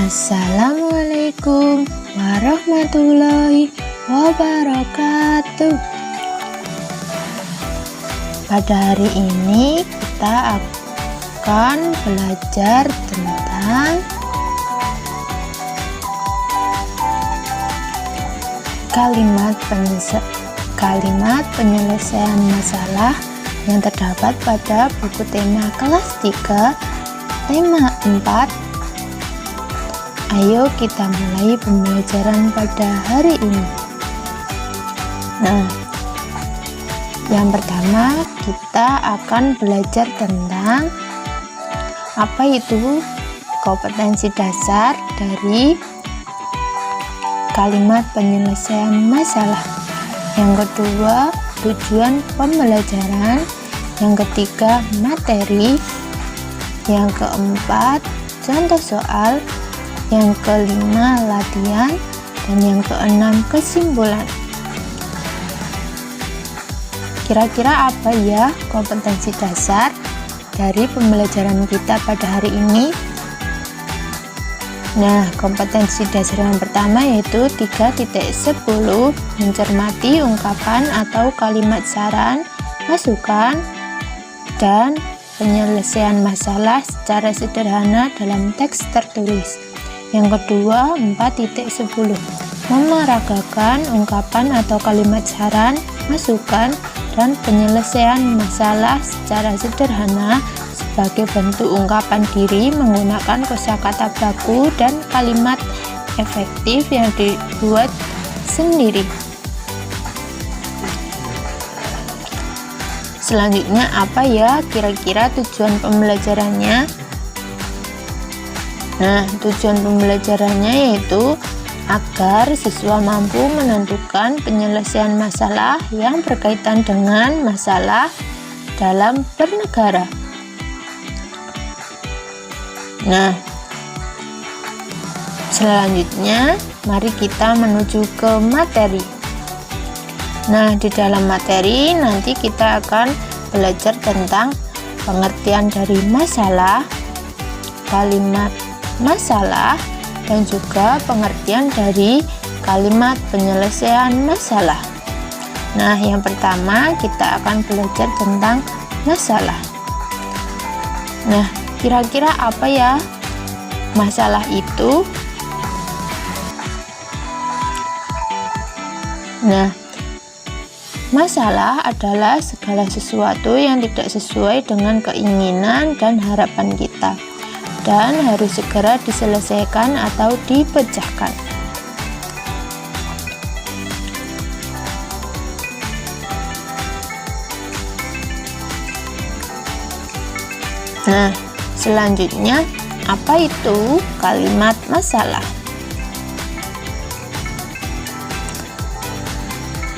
Assalamualaikum warahmatullahi wabarakatuh. Pada hari ini kita akan belajar tentang kalimat penyelesaian masalah yang terdapat pada buku tema kelas 3 tema 4. Ayo kita mulai pembelajaran pada hari ini. Nah, yang pertama kita akan belajar tentang apa itu kompetensi dasar dari kalimat penyelesaian masalah. Yang kedua, tujuan pembelajaran. Yang ketiga, materi. Yang keempat, contoh soal. Yang kelima, latihan. Dan yang keenam, kesimpulan. Kira-kira apa ya kompetensi dasar dari pembelajaran kita pada hari ini? Nah, kompetensi dasar yang pertama yaitu 3.10 mencermati ungkapan atau kalimat saran, masukan, dan penyelesaian masalah secara sederhana dalam teks tertulis. Yang kedua, 4.10 memeragakan ungkapan atau kalimat saran, masukan, dan penyelesaian masalah secara sederhana sebagai bentuk ungkapan diri menggunakan kosakata baku dan kalimat efektif yang dibuat sendiri. Selanjutnya apa ya kira-kira tujuan pembelajarannya? Nah, tujuan pembelajarannya yaitu agar siswa mampu menentukan penyelesaian masalah yang berkaitan dengan masalah dalam bernegara. Nah, selanjutnya mari kita menuju ke materi. Nah, di dalam materi nanti kita akan belajar tentang pengertian dari masalah, kalimat masalah, dan juga pengertian dari kalimat penyelesaian masalah. Nah, yang pertama kita akan belajar tentang masalah. Nah, kira-kira apa ya masalah itu? Nah, masalah adalah segala sesuatu yang tidak sesuai dengan keinginan dan harapan kita dan harus segera diselesaikan atau dipecahkan. Nah, selanjutnya apa itu kalimat masalah?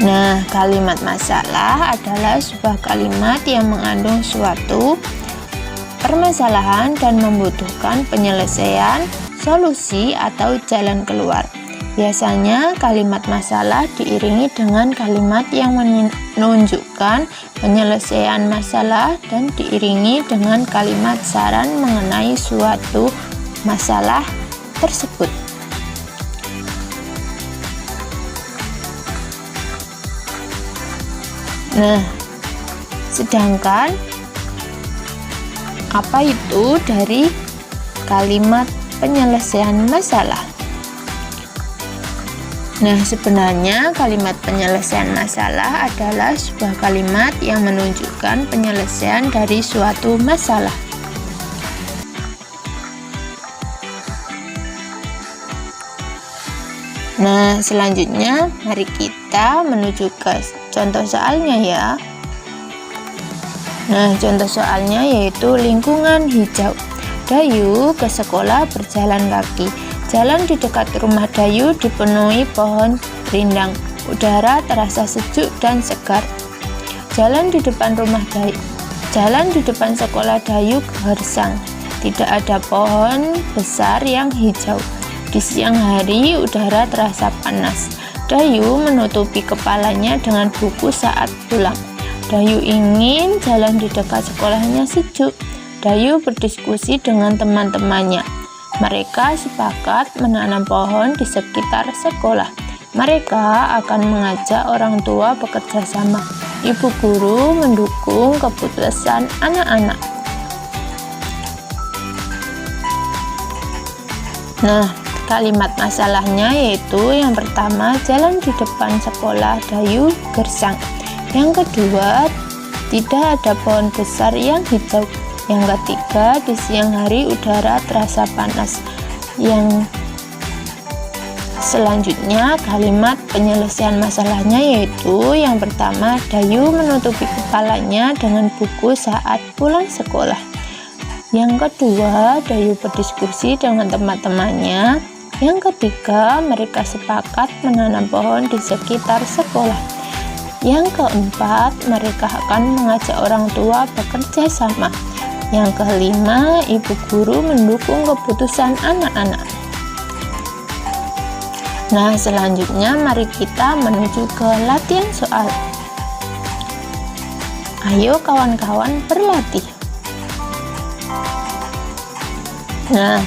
Nah, kalimat masalah adalah sebuah kalimat yang mengandung suatu permasalahan dan membutuhkan penyelesaian, solusi, atau jalan keluar. Biasanya kalimat masalah diiringi dengan kalimat yang menunjukkan penyelesaian masalah dan diiringi dengan kalimat saran mengenai suatu masalah tersebut. Nah, sedangkan apa itu dari kalimat penyelesaian masalah? Nah, sebenarnya kalimat penyelesaian masalah adalah sebuah kalimat yang menunjukkan penyelesaian dari suatu masalah. Nah, selanjutnya mari kita menuju ke contoh soalnya ya. Nah, contoh soalnya yaitu lingkungan hijau. Dayu ke sekolah berjalan kaki. Jalan di dekat rumah Dayu dipenuhi pohon rindang. Udara terasa sejuk dan segar. Jalan di depan sekolah Dayu gersang. Tidak ada pohon besar yang hijau. Di siang hari udara terasa panas. Dayu menutupi kepalanya dengan buku saat pulang. Dayu ingin jalan di dekat sekolahnya sejuk. Dayu berdiskusi dengan teman-temannya. Mereka sepakat menanam pohon di sekitar sekolah. Mereka akan mengajak orang tua bekerja sama. Ibu guru mendukung keputusan anak-anak. Nah, kalimat masalahnya yaitu yang pertama, jalan di depan sekolah Dayu gersang. Yang kedua, tidak ada pohon besar yang hijau. Yang ketiga, di siang hari udara terasa panas. Yang selanjutnya, kalimat penyelesaian masalahnya yaitu yang pertama, Dayu menutupi kepalanya dengan buku saat pulang sekolah. Yang kedua, Dayu berdiskusi dengan teman-temannya. Yang ketiga, mereka sepakat menanam pohon di sekitar sekolah. Yang keempat, mereka akan mengajak orang tua bekerja sama. Yang kelima, ibu guru mendukung keputusan anak-anak. Nah, selanjutnya mari kita menuju ke latihan soal. Ayo kawan-kawan berlatih. Nah,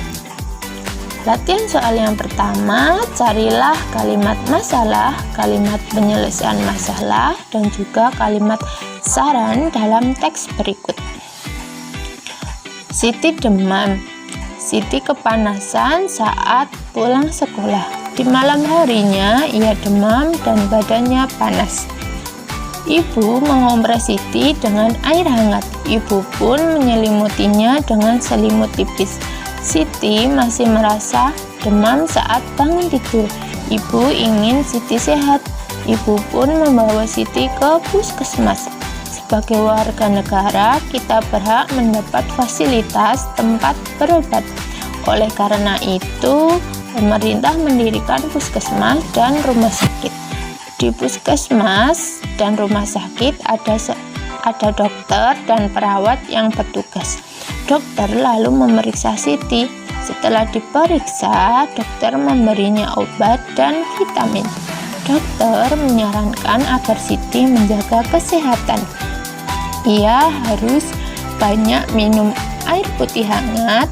latihan soal yang pertama, carilah kalimat masalah, kalimat penyelesaian masalah, dan juga kalimat saran dalam teks berikut. Siti demam. Siti kepanasan saat pulang sekolah. Di malam harinya ia demam dan badannya panas. Ibu mengompres Siti dengan air hangat. Ibu pun menyelimutinya dengan selimut tipis. Siti masih merasa demam saat bangun tidur. Ibu ingin Siti sehat. Ibu pun membawa Siti ke puskesmas. Sebagai warga negara, kita berhak mendapat fasilitas tempat berobat. Oleh karena itu, pemerintah mendirikan puskesmas dan rumah sakit. Di puskesmas dan rumah sakit ada dokter dan perawat yang bertugas. Dokter lalu memeriksa Siti. Setelah diperiksa, dokter memberinya obat dan vitamin. Dokter menyarankan agar Siti menjaga kesehatan. Ia harus banyak minum air putih hangat.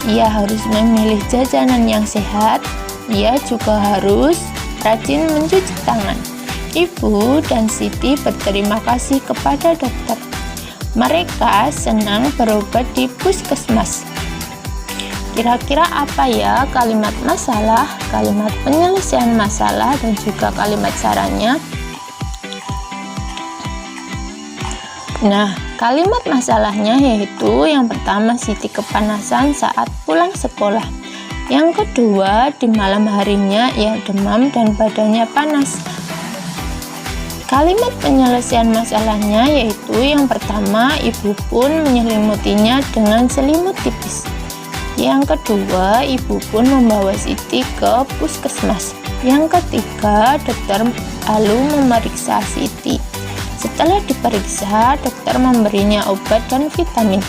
Ia harus memilih jajanan yang sehat. Ia juga harus rajin mencuci tangan. Ibu dan Siti berterima kasih kepada dokter. Mereka senang berobat di puskesmas. Kira-kira apa ya kalimat masalah, kalimat penyelesaian masalah, dan juga kalimat sarannya? Nah, kalimat masalahnya yaitu yang pertama, Siti kepanasan saat pulang sekolah. Yang kedua, di malam harinya ia demam dan badannya panas. Kalimat penyelesaian masalahnya yaitu yang pertama, ibu pun menyelimutinya dengan selimut tipis. Yang kedua, ibu pun membawa Siti ke puskesmas. Yang ketiga, dokter lalu memeriksa Siti. Setelah diperiksa, dokter memberinya obat dan vitamin.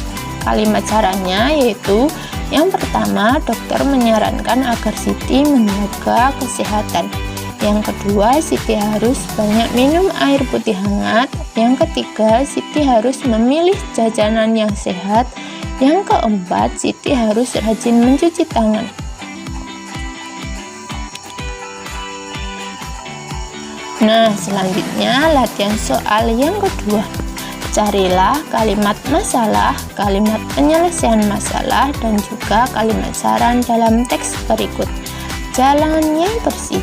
Kalimat sarannya yaitu yang pertama, dokter menyarankan agar Siti menjaga kesehatan. Yang kedua, Siti harus banyak minum air putih hangat. Yang ketiga, Siti harus memilih jajanan yang sehat. Yang keempat, Siti harus rajin mencuci tangan. Nah, selanjutnya latihan soal yang kedua. Carilah kalimat masalah, kalimat penyelesaian masalah, dan juga kalimat saran dalam teks berikut. Jalan yang bersih.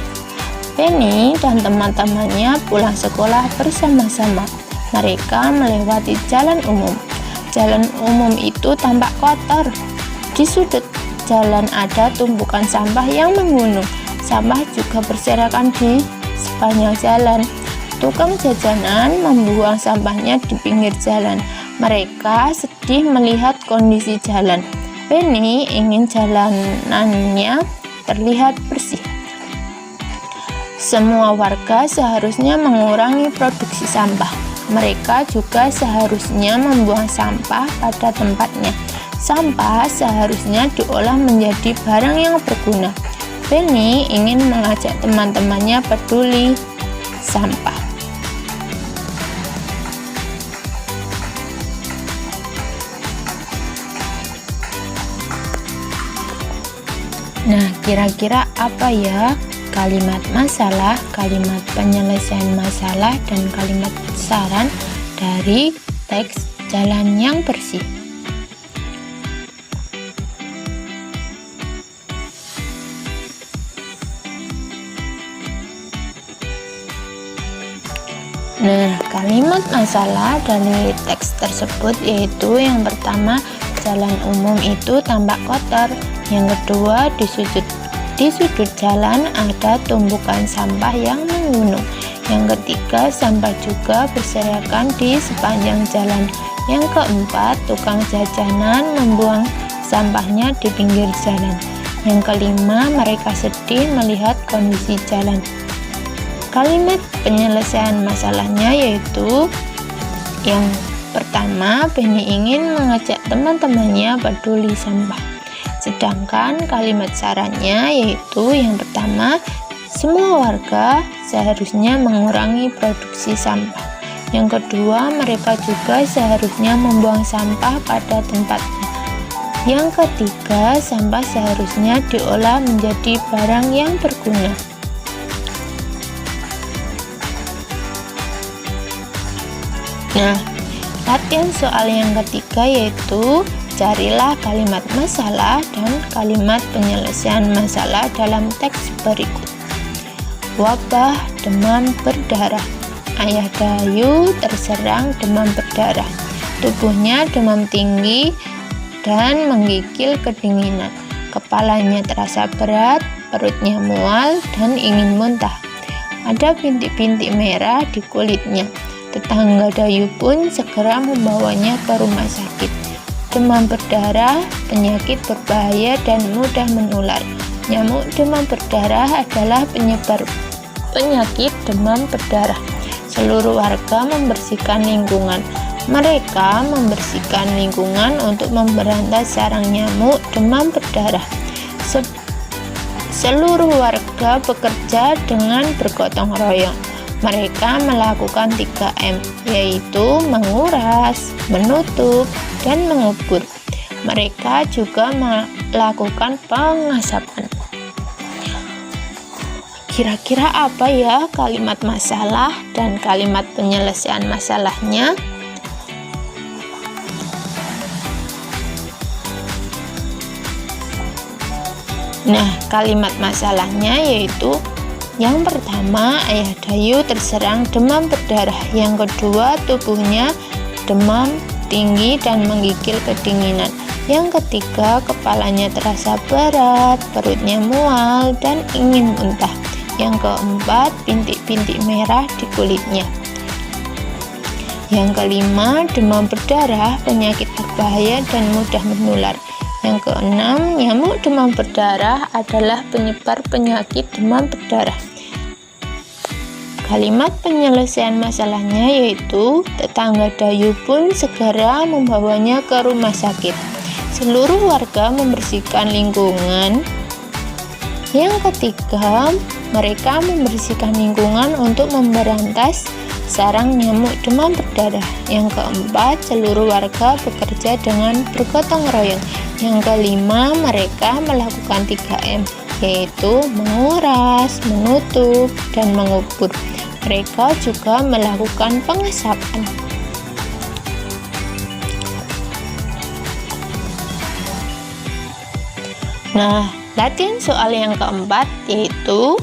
Penny dan teman-temannya pulang sekolah bersama-sama. Mereka melewati jalan umum. Jalan umum itu tampak kotor. Di sudut jalan ada tumpukan sampah yang menggunung. Sampah juga berserakan di sepanjang jalan. Tukang jajanan membuang sampahnya di pinggir jalan. Mereka sedih melihat kondisi jalan. Penny ingin jalanannya terlihat bersih. Semua warga seharusnya mengurangi produksi sampah. Mereka juga seharusnya membuang sampah pada tempatnya. Sampah seharusnya diolah menjadi barang yang berguna. Penny ingin mengajak teman-temannya peduli sampah. Nah, kira-kira apa ya kalimat masalah, kalimat penyelesaian masalah, dan kalimat saran dari teks Jalan yang Bersih? Nah, kalimat masalah dari teks tersebut yaitu yang pertama, jalan umum itu tampak kotor. Yang kedua, di sudut jalan ada tumpukan sampah yang menggunung. Yang ketiga, sampah juga berserakan di sepanjang jalan. Yang keempat, tukang jajanan membuang sampahnya di pinggir jalan. Yang kelima, mereka sedih melihat kondisi jalan. Kalimat penyelesaian masalahnya yaitu yang pertama, Benny ingin mengajak teman-temannya peduli sampah. Sedangkan kalimat sarannya yaitu yang pertama, semua warga seharusnya mengurangi produksi sampah. Yang kedua, mereka juga seharusnya membuang sampah pada tempatnya. Yang ketiga, sampah seharusnya diolah menjadi barang yang berguna. Nah, latihan soal yang ketiga yaitu carilah kalimat masalah dan kalimat penyelesaian masalah dalam teks berikut. Wabah demam berdarah. Ayah Dayu terserang demam berdarah. Tubuhnya demam tinggi dan menggigil kedinginan. Kepalanya terasa berat, perutnya mual dan ingin muntah. Ada bintik-bintik merah di kulitnya. Tetangga Dayu pun segera membawanya ke rumah sakit. Demam berdarah, penyakit berbahaya dan mudah menular. Nyamuk demam berdarah adalah penyebar penyakit demam berdarah. Seluruh warga membersihkan lingkungan. Mereka membersihkan lingkungan untuk memberantas sarang nyamuk demam berdarah. Seluruh warga bekerja dengan bergotong royong. Mereka melakukan 3M, yaitu menguras, menutup, dan mengubur. Mereka juga melakukan pengasapan. Kira-kira apa ya kalimat masalah dan kalimat penyelesaian masalahnya? Nah, kalimat masalahnya yaitu yang pertama, Ayah Dayu terserang demam berdarah. Yang kedua, tubuhnya demam tinggi dan menggigil kedinginan. Yang ketiga, kepalanya terasa berat, perutnya mual dan ingin muntah. Yang keempat, bintik-bintik merah di kulitnya. Yang kelima, demam berdarah, penyakit berbahaya dan mudah menular. Yang keenam, nyamuk demam berdarah adalah penyebar penyakit demam berdarah. Kalimat penyelesaian masalahnya yaitu tetangga Dayu pun segera membawanya ke rumah sakit. Seluruh warga membersihkan lingkungan. Yang ketiga, mereka membersihkan lingkungan untuk memberantas sarang nyamuk demam berdarah. Yang keempat, seluruh warga bekerja dengan bergotong royong. Yang kelima, mereka melakukan 3M, yaitu menguras, menutup, dan mengubur. Mereka juga melakukan pengasapan. Nah, latihan soal yang keempat yaitu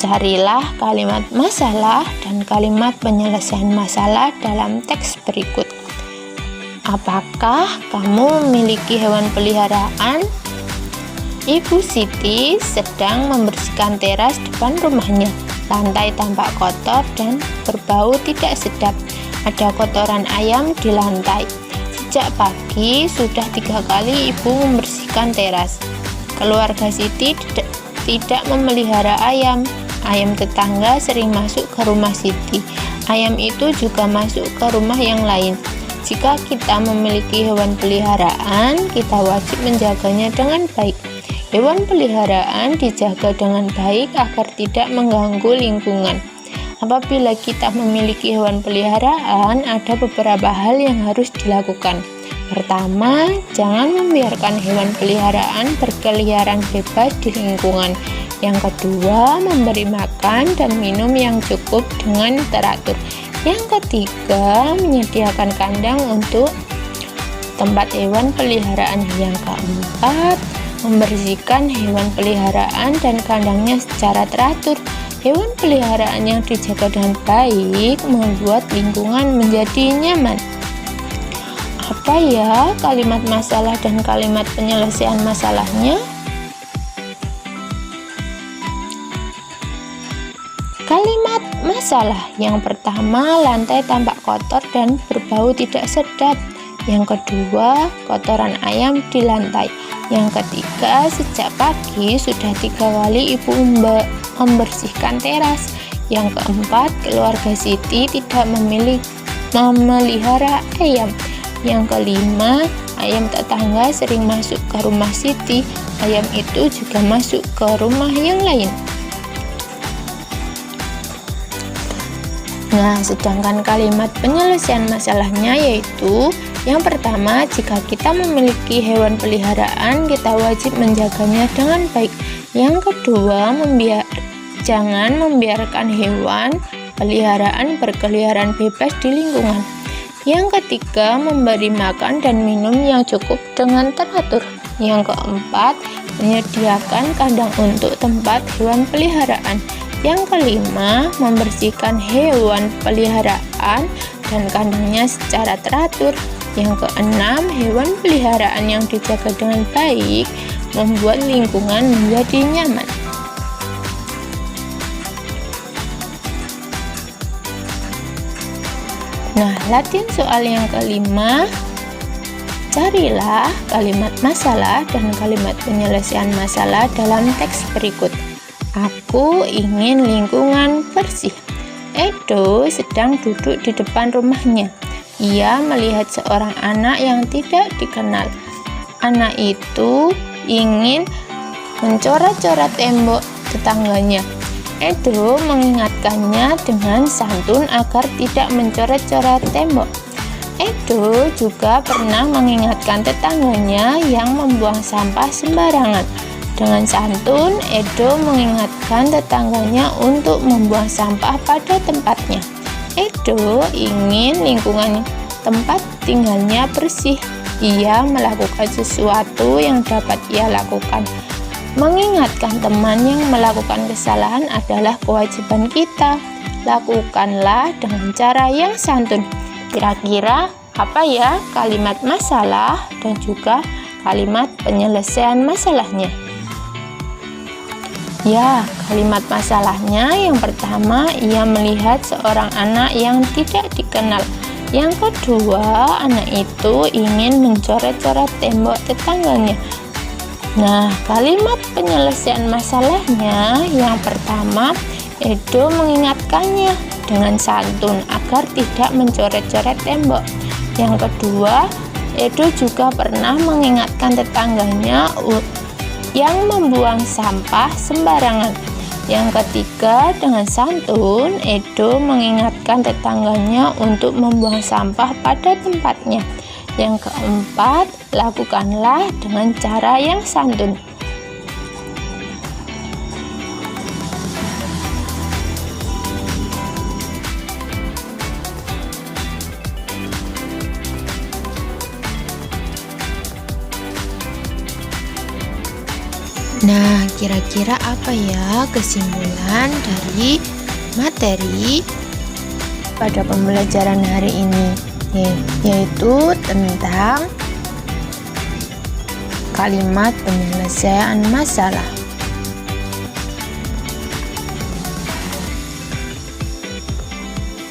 carilah kalimat masalah dan kalimat penyelesaian masalah dalam teks berikut. Apakah kamu memiliki hewan peliharaan? Ibu Siti sedang membersihkan teras depan rumahnya. Lantai tampak kotor dan berbau tidak sedap. Ada kotoran ayam di lantai. Sejak pagi sudah 3 kali ibu membersihkan teras. Keluarga Siti tidak memelihara ayam. Ayam tetangga sering masuk ke rumah Siti. Ayam itu juga masuk ke rumah yang lain. Jika kita memiliki hewan peliharaan, kita wajib menjaganya dengan baik. Hewan peliharaan dijaga dengan baik agar tidak mengganggu lingkungan. Apabila kita memiliki hewan peliharaan, ada beberapa hal yang harus dilakukan. Pertama, jangan membiarkan hewan peliharaan berkeliaran bebas di lingkungan. Yang kedua, memberi makan dan minum yang cukup dengan teratur. Yang ketiga, menyediakan kandang untuk tempat hewan peliharaan. Yang keempat, membersihkan hewan peliharaan dan kandangnya secara teratur. Hewan peliharaan yang dijaga dengan baik membuat lingkungan menjadi nyaman. Apa ya kalimat masalah dan kalimat penyelesaian masalahnya? Kalimat masalah yang pertama, lantai tampak kotor dan berbau tidak sedap. Yang kedua, kotoran ayam di lantai. Yang ketiga, sejak pagi sudah 3 kali ibu membersihkan teras. Yang keempat, keluarga Siti tidak memelihara ayam. Yang kelima, ayam tetangga sering masuk ke rumah Siti. Ayam itu juga masuk ke rumah yang lain. Nah, sedangkan kalimat penyelesaian masalahnya yaitu yang pertama, jika kita memiliki hewan peliharaan, kita wajib menjaganya dengan baik. Yang kedua, jangan membiarkan hewan peliharaan berkeliaran bebas di lingkungan. Yang ketiga, memberi makan dan minum yang cukup dengan teratur. Yang keempat, menyediakan kandang untuk tempat hewan peliharaan. Yang kelima, membersihkan hewan peliharaan dan kandangnya secara teratur. Yang keenam, hewan peliharaan yang dijaga dengan baik membuat lingkungan menjadi nyaman. Nah, latihan soal yang kelima, carilah kalimat masalah dan kalimat penyelesaian masalah dalam teks berikut. Aku ingin lingkungan bersih. Edo sedang duduk di depan rumahnya. Ia melihat seorang anak yang tidak dikenal. Anak itu ingin mencoret-coret tembok tetangganya. Edo mengingatkannya dengan santun agar tidak mencoret-coret tembok. Edo juga pernah mengingatkan tetangganya yang membuang sampah sembarangan. Dengan santun, Edo mengingatkan tetangganya untuk membuang sampah pada tempatnya. Edo ingin lingkungan tempat tinggalnya bersih. Ia melakukan sesuatu yang dapat ia lakukan. Mengingatkan teman yang melakukan kesalahan adalah kewajiban kita. Lakukanlah dengan cara yang santun. Kira-kira apa ya kalimat masalah dan juga kalimat penyelesaian masalahnya? Ya, kalimat masalahnya yang pertama, ia melihat seorang anak yang tidak dikenal. Yang kedua, anak itu ingin mencoret-coret tembok tetangganya. Nah, kalimat penyelesaian masalahnya yang pertama, Edo mengingatkannya dengan santun agar tidak mencoret-coret tembok. Yang kedua, Edo juga pernah mengingatkan tetangganya yang membuang sampah sembarangan. Yang ketiga, dengan santun, Edo mengingatkan tetangganya untuk membuang sampah pada tempatnya. Yang keempat, lakukanlah dengan cara yang santun. Nah, kira-kira apa ya kesimpulan dari materi pada pembelajaran hari ini? Yaitu tentang kalimat penyelesaian masalah.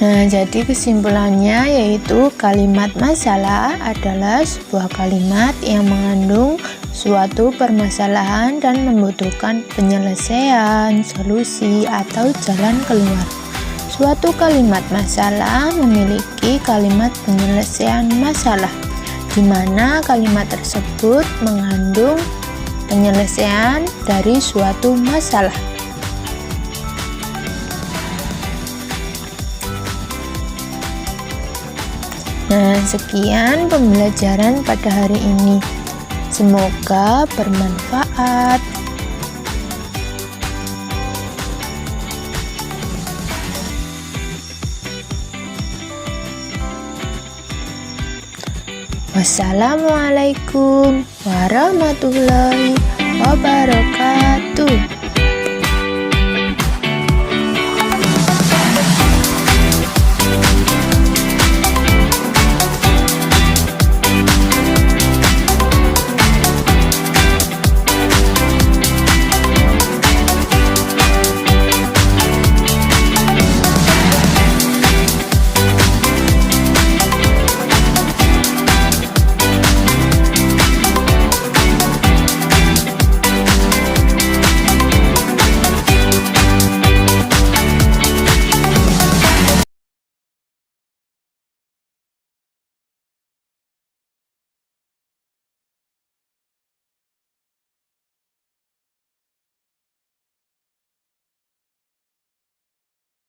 Nah, jadi kesimpulannya yaitu kalimat masalah adalah sebuah kalimat yang mengandung suatu permasalahan dan membutuhkan penyelesaian, solusi, atau jalan keluar. Suatu kalimat masalah memiliki kalimat penyelesaian masalah, di mana kalimat tersebut mengandung penyelesaian dari suatu masalah. Nah, sekian pembelajaran pada hari ini. Semoga bermanfaat. Wassalamualaikum warahmatullahi wabarakatuh.